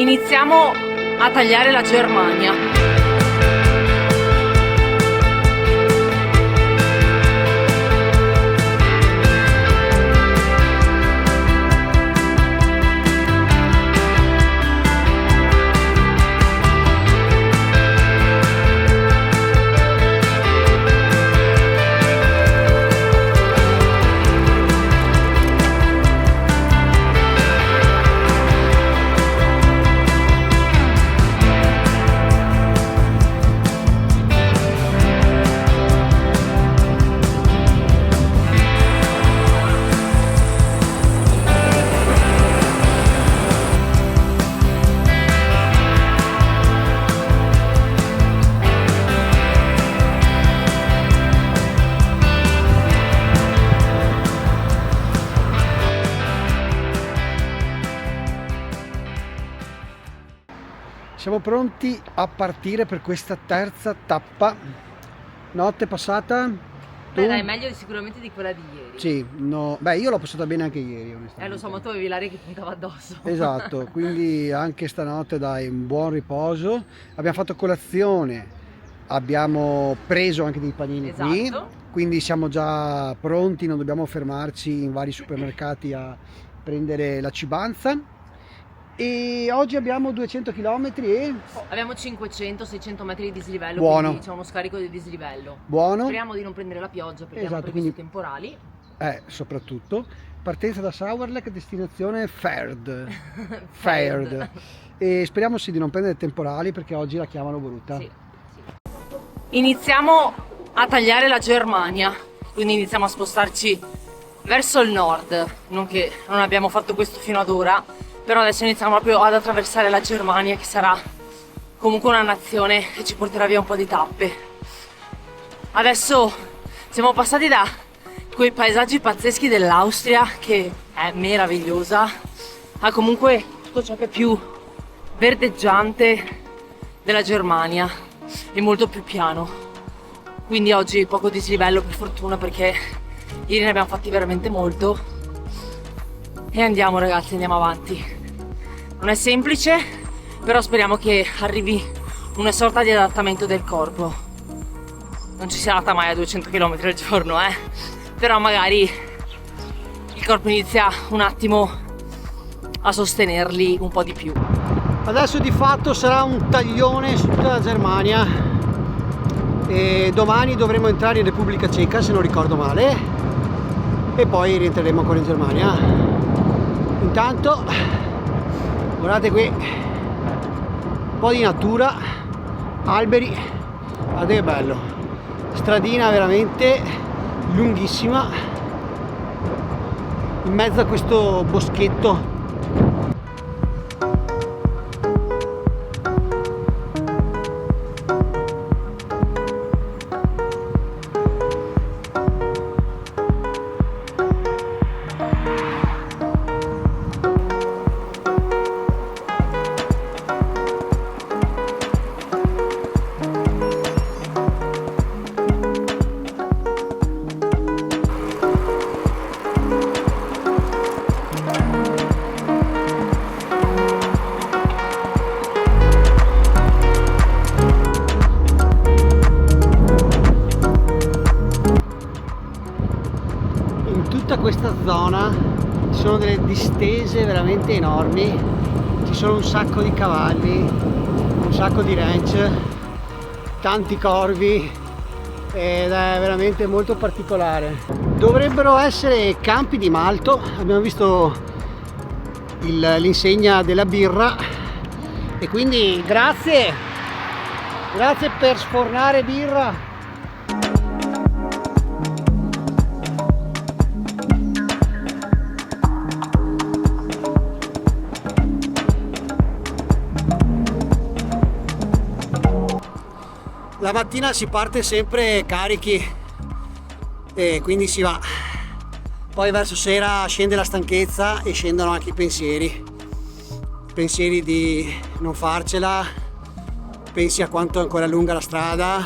Iniziamo a tagliare la Germania. Siamo pronti a partire per questa terza tappa. Notte passata? Beh dai, meglio sicuramente di quella di ieri. Sì, no, beh io l'ho passata bene anche ieri onestamente. Lo so, ma tu avevi l'aria che puntava addosso. Esatto, quindi anche stanotte dai un buon riposo. Abbiamo fatto colazione, abbiamo preso anche dei panini qui, quindi siamo già pronti, non dobbiamo fermarci in vari supermercati a prendere la cibanza. E oggi abbiamo 200 km e... abbiamo 500-600 metri di dislivello, buono. Quindi c'è uno scarico di dislivello. Buono. Speriamo di non prendere la pioggia perché abbiamo previsto temporali. Soprattutto. Partenza da Sauerlek, destinazione Ferd. Ferd. E speriamo sì di non prendere temporali perché oggi la chiamano brutta. Sì. Iniziamo a tagliare la Germania, quindi iniziamo a spostarci verso il nord. Non che non abbiamo fatto questo fino ad ora, però adesso iniziamo proprio ad attraversare la Germania, che sarà comunque una nazione che ci porterà via un po' di tappe. Adesso siamo passati da quei paesaggi pazzeschi dell'Austria, che è meravigliosa, a comunque tutto ciò che è più verdeggiante della Germania e molto più piano. Quindi oggi poco dislivello per fortuna, perché ieri ne abbiamo fatti veramente molto. E andiamo ragazzi, andiamo avanti. Non è semplice, però speriamo che arrivi una sorta di adattamento del corpo. Non ci si adatta mai a 200 km al giorno, però magari il corpo inizia un attimo a sostenerli un po' di più. Adesso di fatto sarà un taglione su tutta la Germania e domani dovremo entrare in Repubblica Ceca, se non ricordo male, e poi rientreremo ancora in Germania. Intanto guardate qui, un po' di natura, alberi, guardate che bello, stradina veramente lunghissima in mezzo a questo boschetto. Questa zona ci sono delle distese veramente enormi, ci sono un sacco di cavalli, un sacco di ranch, tanti corvi ed è veramente molto particolare. Dovrebbero essere campi di malto, abbiamo visto l'insegna della birra e quindi grazie per sfornare birra. La mattina si parte sempre carichi e quindi si va, poi verso sera scende la stanchezza e scendono anche i pensieri di non farcela, pensi a quanto è ancora lunga la strada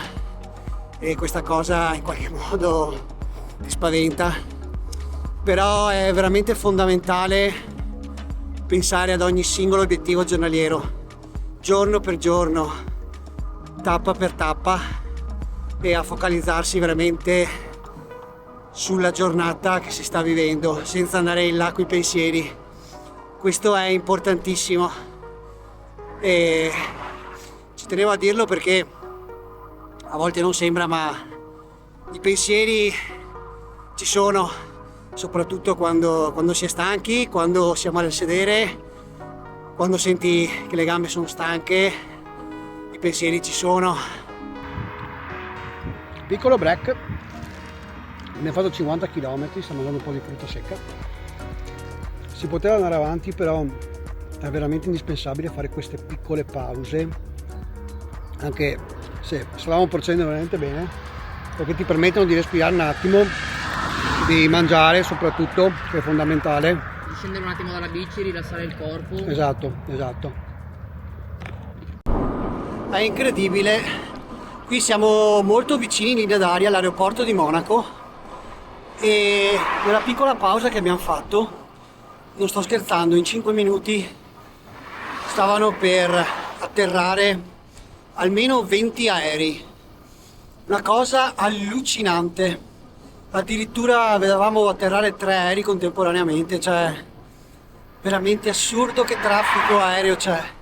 e questa cosa in qualche modo ti spaventa, però è veramente fondamentale pensare ad ogni singolo obiettivo giornaliero, giorno per giorno, tappa per tappa, e a focalizzarsi veramente sulla giornata che si sta vivendo senza andare in là coi pensieri. Questo è importantissimo e ci tenevo a dirlo perché a volte non sembra, ma i pensieri ci sono, soprattutto quando si è stanchi, quando siamo al sedere, quando senti che le gambe sono stanche, i pensieri ci sono. Piccolo break, abbiamo fatto 50 km, stiamo mangiando un po' di frutta secca. Si poteva andare avanti, però è veramente indispensabile fare queste piccole pause, anche se stavamo procedendo veramente bene, perché ti permettono di respirare un attimo, di mangiare soprattutto, che è fondamentale. Di scendere un attimo dalla bici, rilassare il corpo. Esatto. È incredibile, qui siamo molto vicini in linea d'aria all'aeroporto di Monaco e nella piccola pausa che abbiamo fatto, non sto scherzando, in 5 minuti stavano per atterrare almeno 20 aerei, una cosa allucinante, addirittura vedevamo atterrare 3 aerei contemporaneamente, cioè veramente assurdo che traffico aereo c'è.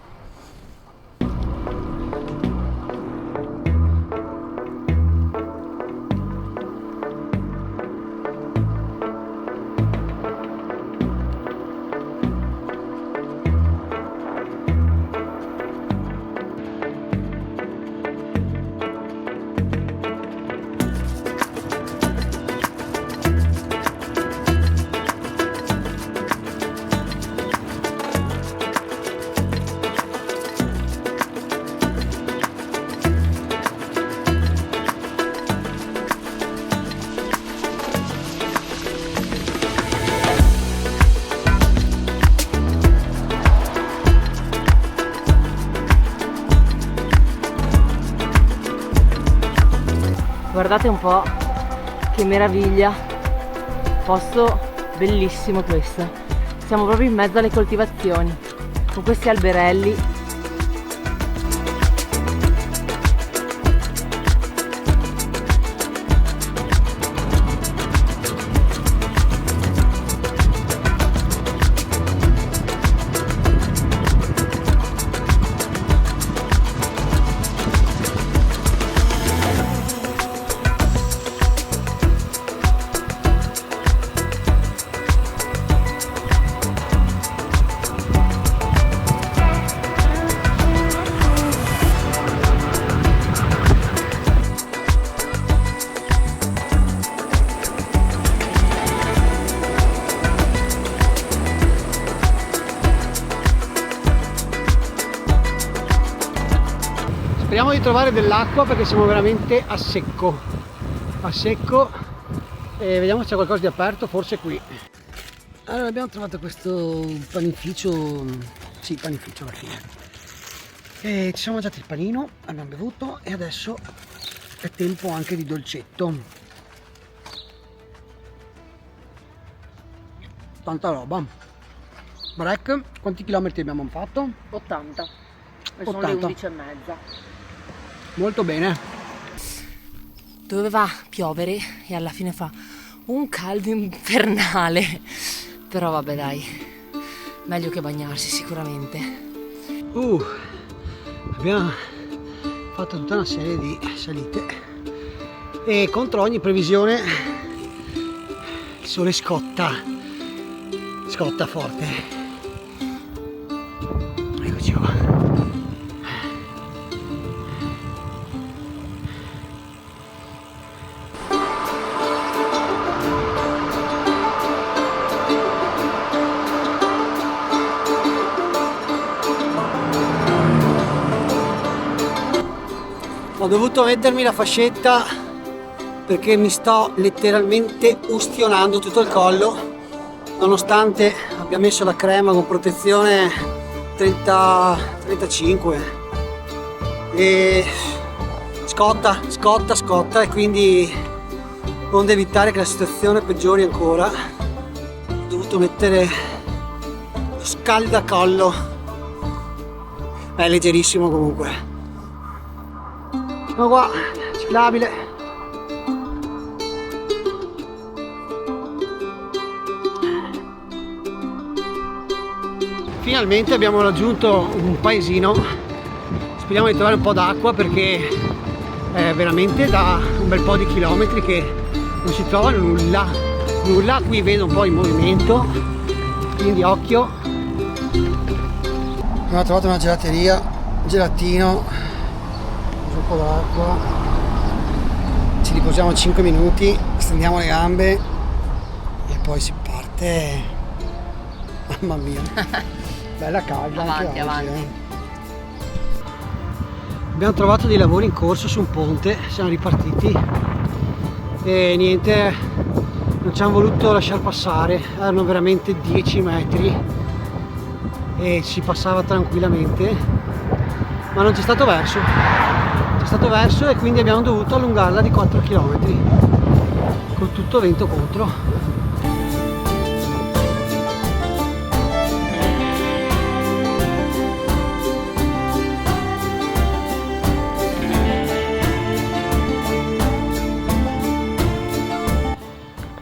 Guardate un po' che meraviglia, posto bellissimo questo. Siamo proprio in mezzo alle coltivazioni, con questi alberelli. Speriamo di trovare dell'acqua perché siamo veramente a secco e vediamo se c'è qualcosa di aperto, forse qui. Allora abbiamo trovato questo panificio, sì, panificio alla fine, e ci siamo mangiati il panino, abbiamo bevuto e adesso è tempo anche di dolcetto. Tanta roba. Break, quanti chilometri abbiamo fatto? 80 e sono 80. le 11:30. Molto bene. Doveva piovere e alla fine fa un caldo infernale, però vabbè dai, meglio che bagnarsi sicuramente. Abbiamo fatto tutta una serie di salite e contro ogni previsione il sole scotta forte. Eccoci qua. Ho dovuto mettermi la fascetta perché mi sto letteralmente ustionando tutto il collo, nonostante abbia messo la crema con protezione 30-35 e scotta e quindi, onde evitare che la situazione peggiori ancora, ho dovuto mettere scaldacollo, è leggerissimo comunque. Ecco qua, ciclabile. Finalmente abbiamo raggiunto un paesino, speriamo di trovare un po' d'acqua perché è veramente da un bel po' di chilometri che non si trova nulla. Qui vedo un po' in movimento, quindi occhio. Abbiamo trovato una gelateria, gelatino, un po' d'acqua, ci riposiamo 5 minuti, stendiamo le gambe e poi si parte. Mamma mia, bella calda anche oggi. Abbiamo trovato dei lavori in corso su un ponte, siamo ripartiti e niente, non ci hanno voluto lasciar passare, erano veramente 10 metri e si passava tranquillamente, ma non c'è stato verso, e quindi abbiamo dovuto allungarla di 4 km con tutto vento contro.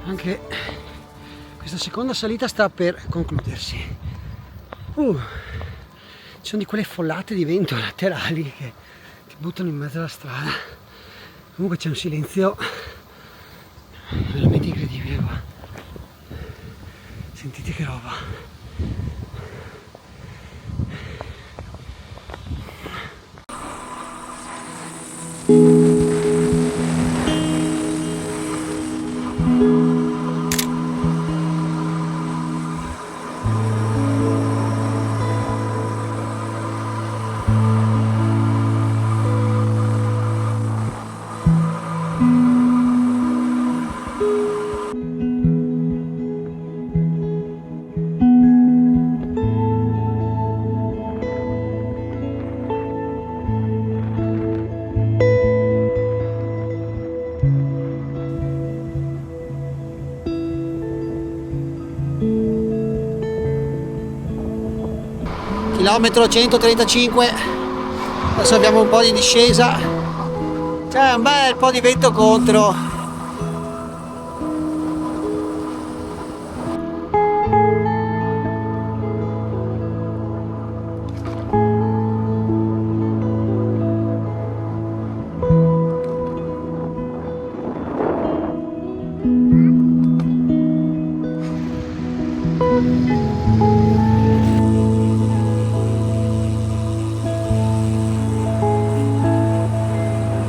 Anche questa seconda salita sta per concludersi. Ci sono di quelle follate di vento laterali che ti buttano in mezzo alla strada. Comunque c'è un silenzio veramente incredibile qua. Sentite che roba. Chilometro 135, adesso abbiamo un po' di discesa, c'è un bel po' di vento contro.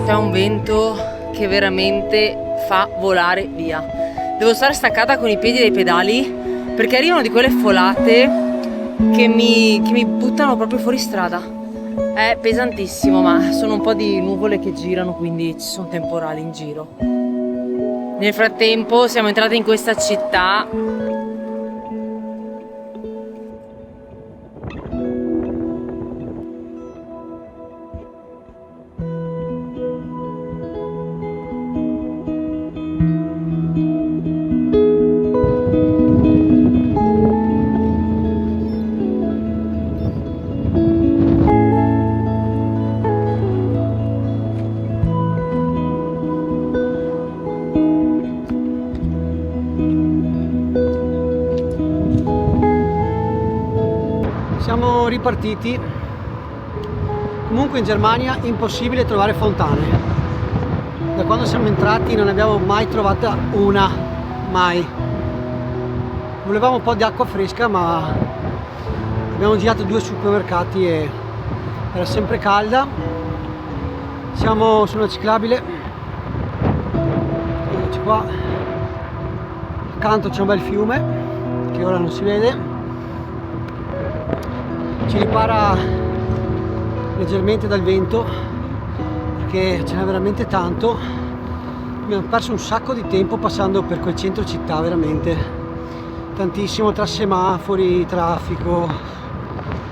C'è un vento che veramente fa volare via. Devo stare staccata con i piedi dai pedali perché arrivano di quelle folate che mi buttano proprio fuori strada. È pesantissimo, ma sono un po' di nuvole che girano, quindi ci sono temporali in giro. Nel frattempo siamo entrati in questa città . Siamo ripartiti. Comunque in Germania impossibile trovare fontane. Da quando siamo entrati non ne abbiamo mai trovata una, mai. Volevamo un po' di acqua fresca, ma abbiamo girato 2 supermercati e era sempre calda. Siamo su una ciclabile, eccoci qua, accanto c'è un bel fiume che ora non si vede, ci ripara leggermente dal vento perché ce n'è veramente tanto. Abbiamo perso un sacco di tempo passando per quel centro città, veramente tantissimo, tra semafori, traffico,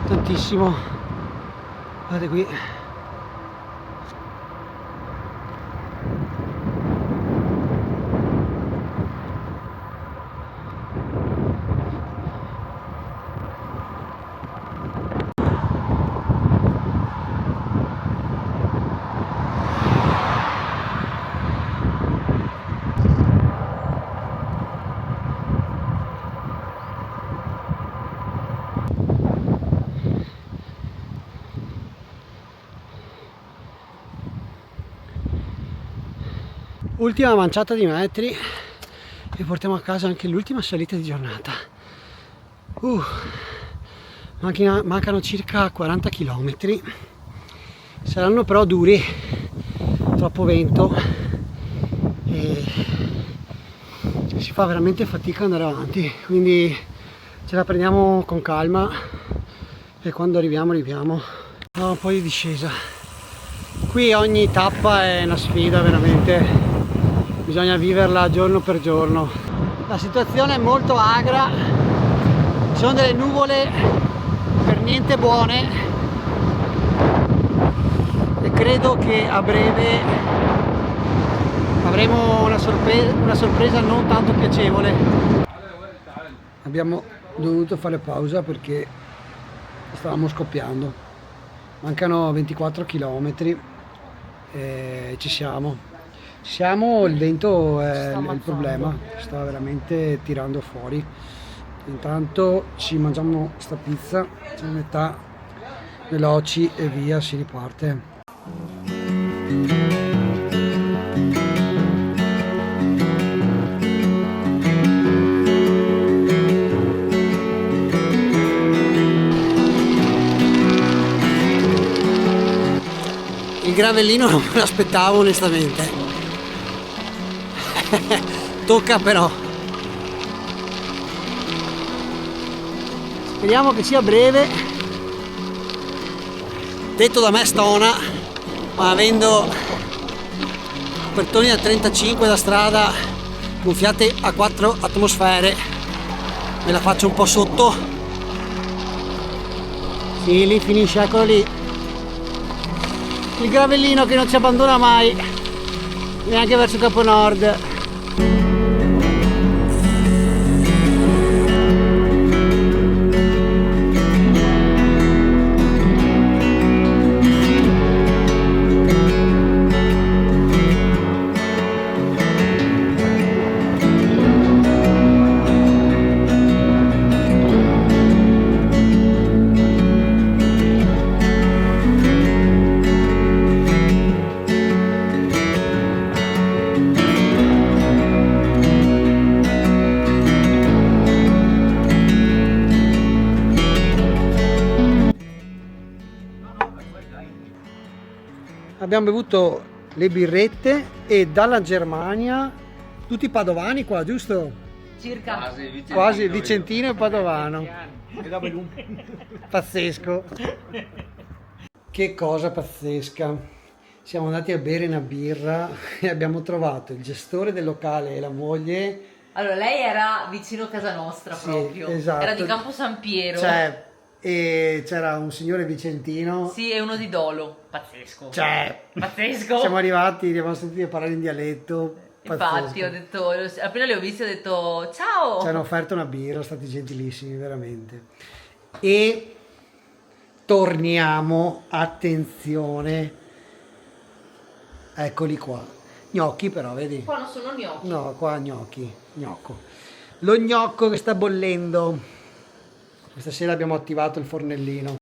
tantissimo. Guardate qui. Ultima manciata di metri e portiamo a casa anche l'ultima salita di giornata. Mancano circa 40 km. Saranno però duri, troppo vento e si fa veramente fatica ad andare avanti, quindi ce la prendiamo con calma e quando arriviamo un po' di discesa. Qui ogni tappa è una sfida, veramente bisogna viverla giorno per giorno. La situazione è molto agra, ci sono delle nuvole per niente buone e credo che a breve avremo una sorpresa non tanto piacevole. Abbiamo dovuto fare pausa perché stavamo scoppiando. Mancano 24 km e ci siamo, il vento è il problema, sta veramente tirando fuori. Intanto ci mangiamo sta pizza, c'è metà veloci e via, si riparte. Il gravellino non me l'aspettavo onestamente. Tocca però. Speriamo che sia breve. Detto da me stona, ma avendo copertoni da 35 da strada gonfiate a 4 atmosfere me la faccio un po' sotto. Sì, lì finisce, eccolo lì. Il gravellino che non ci abbandona mai, neanche verso Capo Nord. Abbiamo bevuto le birrette e dalla Germania tutti padovani qua, giusto? Circa. Quasi vicentino e padovano. Pazzesco. Che cosa pazzesca. Siamo andati a bere una birra e abbiamo trovato il gestore del locale e la moglie. Allora, lei era vicino a casa nostra, Sì, proprio. esatto. Era di Campo San Piero. Cioè, e c'era un signore vicentino. Sì, e uno di Dolo. Pazzesco. Cioè, pazzesco. Siamo arrivati, li abbiamo sentiti parlare in dialetto. Infatti, pazzesco. ho detto, appena li ho visti, ho detto ciao. Ci hanno offerto una birra, stati gentilissimi, veramente. E torniamo, attenzione, eccoli qua. Gnocchi però, vedi? Qua non sono gnocchi. No, qua gnocchi, gnocco. Lo gnocco che sta bollendo. Questa sera abbiamo attivato il fornellino.